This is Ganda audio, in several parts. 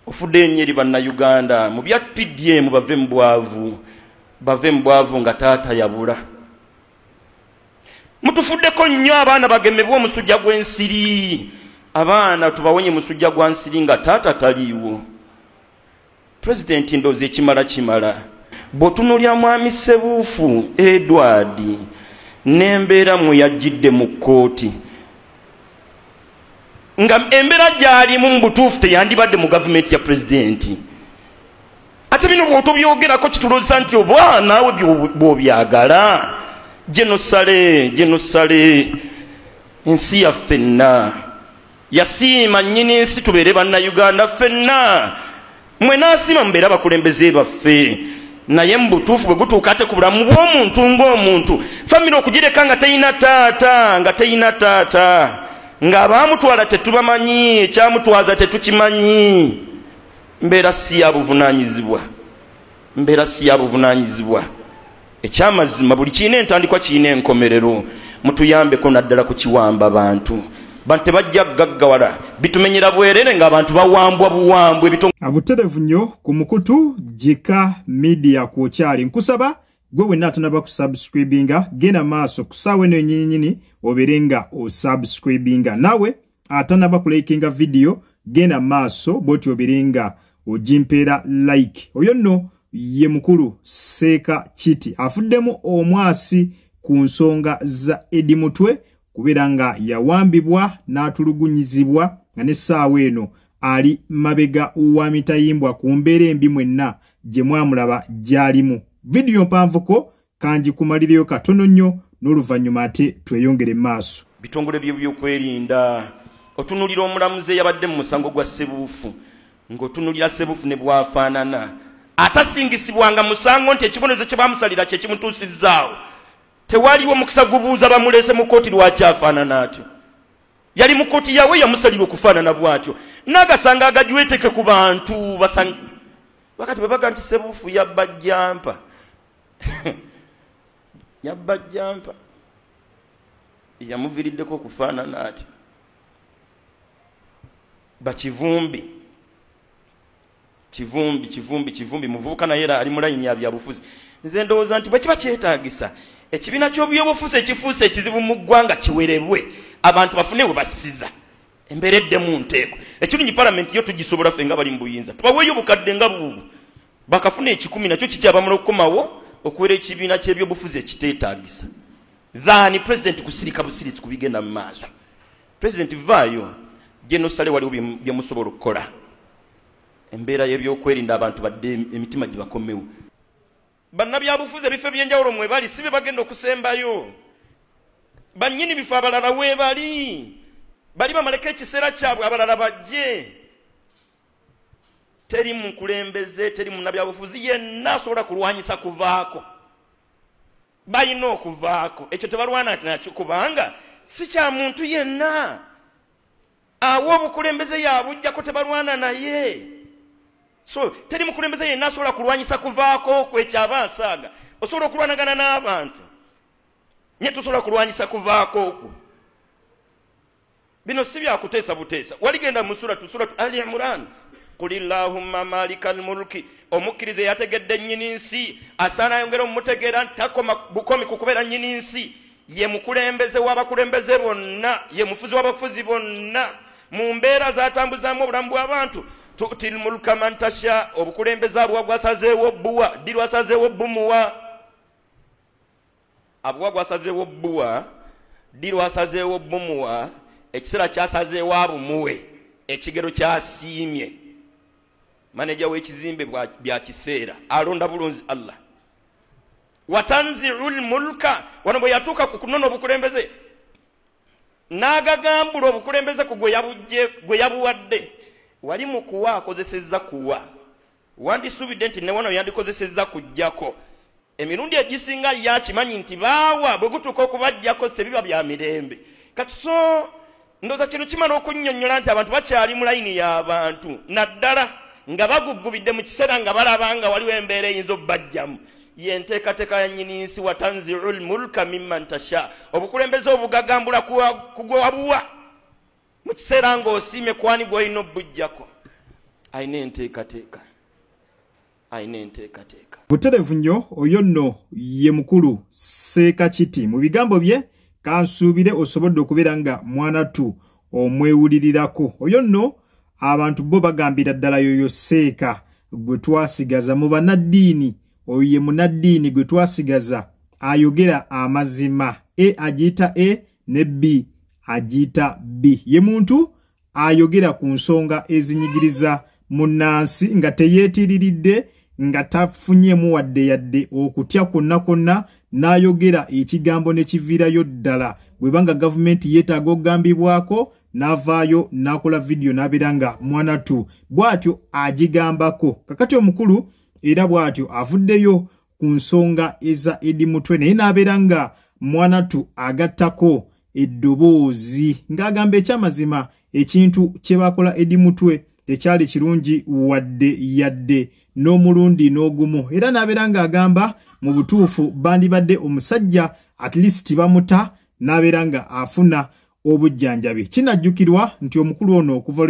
Ofude nyeri banna Uganda mu bya PDM bave mbwavu nga taata yabula. Mutufuddeko nnyo abaana bagemebwa omusujja gw'ensiri. Abaana tubawonye musujja gwa nsiri nga taata taliiwo. President ndoze kimala. Botunulya mwami Sebuufu Edward n'embeera mu yajjidde mu kkooti. Nga embeera gy'alimu mu butuufu teyandibadde mu gavumenti ya pulezidenti. Ate bino bw'otobyogerako kitulozesa nti oba naawe bw'obyagala. Genosale ensi ya ffenna. Yasiima nnyini ensi tubeere bannayuganda ffenna. Mwe n'asiima mubeere abakulembeze baffe. Naye mu butuufu bwe gutuuka ate ku bulamu bw'omuntu ng'omuntu. Famire okugireka nga teyina taata. Nga baamutwala tetubamanyi, ekyamutwaza tetukimanyi. Mbeera si ya buvunanyizibwa. Ekyamazima buli kiina entandikwa kiina enkomerero. Mutuyambeko naddala ku kiwamba abantu. Bantu tebajja gaggawala bitumenyera bwerere ng'abantu bawambwa buwambwe. Abuterevu nnyo ku mukutu Jika Media kwokyali. Nkusaba gwe wenna atanaba kusubscribinga genda maaso kusaawa eno ennyinyi oberenga osubscribinga. Nawe atanaba kulikinga video genda maaso bw'oti oberenga ogimpeera like. Oyo nno ye mukulu Seeka Kiti afuddemu omwasi ku nsonga za Eddie Mutwe kubeera nga yawambibwa n'atulugunyizibwa nga n'essaawa eno ali mabega wa mitayimbwa ku mbeera embi mwenna gye mwamulaba gy'alimu. Video mpanvuko kanjikumaliriyo katono nnyo n'oluvannyuma ate tweyongere maaso. Bitongole by'ebyokwerinda otunulira omulamuzi eyabadde mu musango gwa Sebuufu ng'otunulira Sebuufu ne bwafaanana atasingisibwanga musango nti ekibonezo kye baamusalira kye kimutuusizzaawo. Tewaliwo mukisa gubuuza bamulese mu kkooti lwaki afaanana atyo. Yali mu kkooti yawe yamusalira okufaanana bw'atyo. N'agasanga agajweteke ku bantu wakati babaga nti Sebuufu yabba jampa. Yabba jampa. Yamuviiriddeko okufaanana atyo. Bakivumbi. Kivumbi muvubuka naye era ali mu layini ya byabufuzi. Nze ndowooza nti bwe kiba kyetaagisa ekibiina ky'ebyobufuzi ekifuuse ekizibu mu ggwanga kiwerebwe abantu bafune we basiza emberedde mu nteeko. Ekirungi palamenti yo tugisobola ffe nga bali mu buyinza tubaweeyo obukadde nga bubu bakafuna 10 nakyo kikyabamala okukomawo okuwera ekibiina ky'ebyobufuzi ekiteetaagisa. Thani president kusirika busirisi kubigenda mu maaso. President vaayo genosale waliwo bye musobola okukola. Embeera y'ebyokwerinda abantu badde emitima gibakomewo. Bannabyabufuzi ebifo ebyenjawulo mwe bali si be bagenda okusembayo. Bannyini bifo abalala we bali bamaleko ekiseera kyabwe abalala bajje. Teri mukulembeze teri munnabyabufuzi yenna asobola kulwanyisa kuvaako. Balina okuvaako ekyo tebalwana nakyo kubanga si kya muntu yenna. Awo obukulembeze yabujjako tebalwana naye. So teri mukulembeze yenna asobola kulwanyisa kuvaako kwekyaba asaaga. Osobola okulwanagana n'abantu nye tusobola kulwanyisa kuvaako okwo. Bino si byakuteesa buteesa. Waligenda mu suratu Ali Imran Qulillahumma malikal mulki omukkirize yategedde nnyini nsi asaana ayongera omutegeera ntakoma bukomi kukubeera nnyini nsi ye mukulembeze w'abakulembeze bonna ye mufuzi w'abafuzi bonna mu mbeera zatambuzaamu obulamu bw'abantu. Tu'til mulka man tasha obukulembeze abwa gwasazeewo bbuwa ddi lwasazeewo bbumuwa abwa gwasazeewo bbuwa ddi lwasazeewo bbumuwa ekiseera kyasazeewo abumuwe ekigero kyasiimye. Maneja w'ekizimbe bya kiseera alonda bulunzi Allah. Watanzi'ul mulka wano bwe yatuuka ku kunona obukulembeze n'agagambula obukulembeze ku gwe yabuwadde. Wali mu kuwa akozesezza kuwa. Wandisuubidde nti ne wano yandikozesezza kujjako. Emirundi egisinga yakimanyi nti baawa bwe gutuuka okubajjako tebiba bya mirembe. Kati so ndoza kino kimala okunnyonnyola nti abantu bakyali mu layini y'abantu naddala nga bagugubidde mu kiseera nga balaba nga waliwo embeera eyinza obbajjamu. Ye nteekateeka ya nnyini nsi watanzi'ul mulka mimman tasha obukulembeze obugagambula ku gwe wabuwa mu kiseera ng'osiimye kwani gw'olina obbujjako. ayina enteekateeka. Buterevu nnyo oyo nno ye mukulu Ssekakiti. Mu bigambo bye kansuubire osobodde okubeera nga mwanatu omwewulirirako. Oyo nno abantu bo bagambira ddala yoyo Seeka gwe twasigaza mu bannaddiini. Oyo ye munnaddiini gwe twasigaza ayogera amazima. Agiyita ne B agiyita B. Ye muntu ayogera ku nsonga ezinyigiriza munnansi nga teyeetiriridde, nga tafunyemu wadde yadde okutya kwonna n'ayogera ekigambo ne kiviirayo ddala. Bwebanga gavumenti yeetaaga okugambibwako n'avaayo n'akola vidiyo n'abeera nga mwanatu. Bw'atyo agigambako. Kakati omukulu era bw'atyo avuddeyo ku nsonga eza Eddie Mutwe, naye n'abeera nga mwanatu agattako eddoboozi ng'agamba ekyamazima ekintu kye bakola Eddie Mutwe tekyali kirungi wadde yadde n'omulundi n'ogumu. Era n'abeera ng'agamba mu butuufu bandibadde omusajja at least bamuta n'abeera nga afuna obujjanjabi. Kinajjukirwa nti omukulu ono okuva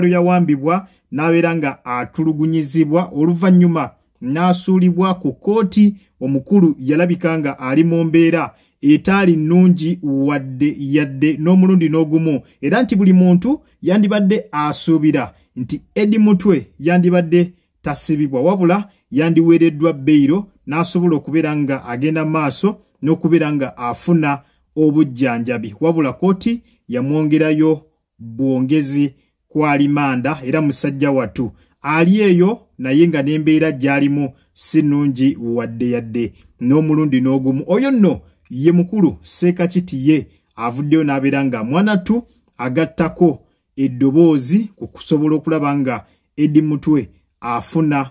lwe yawambibwa n'abeera nga atulugunyizibwa, oluvannyuma n'asuulibwa ku kkooti. Omukulu yalabika nga ali mu mbeera etaali nnungi wadde yadde n'omulundi n'ogumu, era nti buli muntu yandibadde asuubira nti Eddie Mutwe yandibadde tasibibwa, wabula yandiweereddwa beyiro n'asobola okubeera nga agenda maaso n'okubeera nga afuna obujjanjabi, wabula kkooti yamwongerayo bwongezi kwa limanda. Era musajja wattu ali eyo naye nga n'embeera gy'alimu si nnungi wadde yadde n'omulundi n'ogumu. Oyo nno ye mukulu Ssekakiti, ye avuddeyo n'abeera nga mwanatu agattako eddoboozi ku kusobola okulaba nga Eddie Mutwe afuna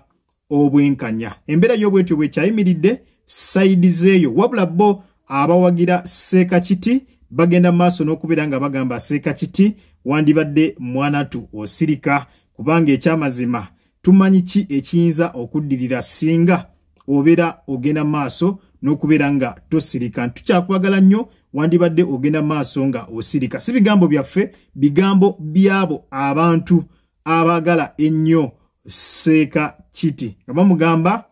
obwenkanya. Embeera y'obwetyo bwekyayimiridde sayidi zeeyo, wabula bo abawagira Ssekakiti bagenda maaso n'okubeera nga bagamba Ssekakiti wandibadde mwanatu osirika, kubanga ekyamazima tumanyi ki ekiyinza okuddirira singa obeera ogenda maaso n'okubeera nga tosirika. Tukyakwagala nnyo wandibadde ogenda maaso nga osirika. Si bigambo byaffe, bigambo byabo abantu abaagala ennyo Ssekakiti nga bamugamba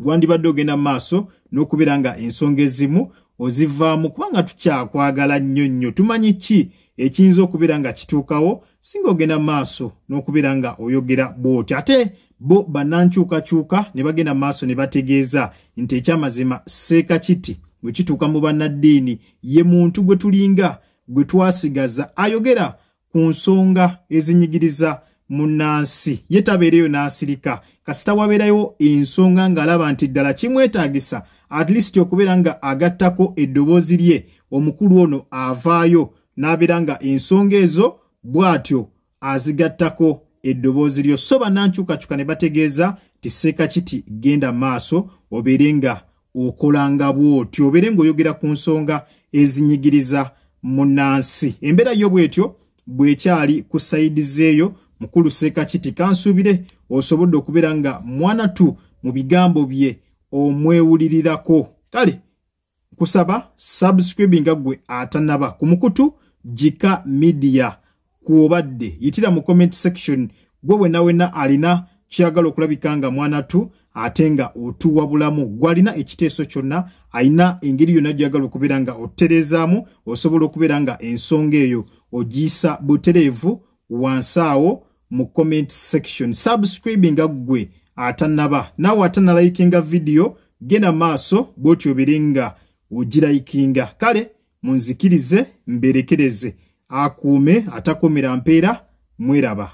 wandibadde ogenda maaso n'okubeera nga ensonga ezimu ozivaamu, kubanga tukyakwagala nnyo. Tumanyi ki ekiyinza okubeera nga kituukawo singa ogenda maaso n'okubeera nga oyogera bw'oti. Ate bo bannankyukakyuka ne bagenda maaso ne bategeeza nti ekyamazima Ssekakiti bwe kituuka mu bannaddiini ye muntu gwe tulinga, gwe twasigaza ayogera ku nsonga ezinyigiriza munnansi, ye tabeereyo n'asirika. Kasita wabeerayo ensonga ng'alaba nti ddala kimwetaagisa at least okubeera nga agattako eddoboozi lye, omukulu ono avaayo n'abeera nga ensonga ezo bw'atyo azigattako eddoboozi lyo. So bannankyukakyuka ne bategeeza ti Ssekakiti genda maaso obeere nga okolanga bw'otyo, obeere ng'oyogera ku nsonga ezinyigiriza munnansi. Embeera y'obwetyo bwekyali ku sayidi zeeyo mukulu Ssekakiti, kansuubire osobodde okubeera nga mwanatu mu bigambo bye omwewulirirako. Kale kusaba subscribinga gwe atanaba ku mukutu Jika Media kwobadde yitira mu comment section gwe wenna alina kyagala okulabika nga mwanatu ate nga otuwa bulamu, gwalina ekiteeso kyonna, ayina engeri yonna gyagala okubeera nga oterezaamu, osobola okubeera nga ensonga eyo ogiyisa butereevu wansi awo mu comment section. Subscribinga gwe atanaba, naawe atanalayikinga video genda maaso bw'otyo obeere nga ogirayikinga. Kale munzikirize mberekereze, akuume atakomera mpeera. Mweraba.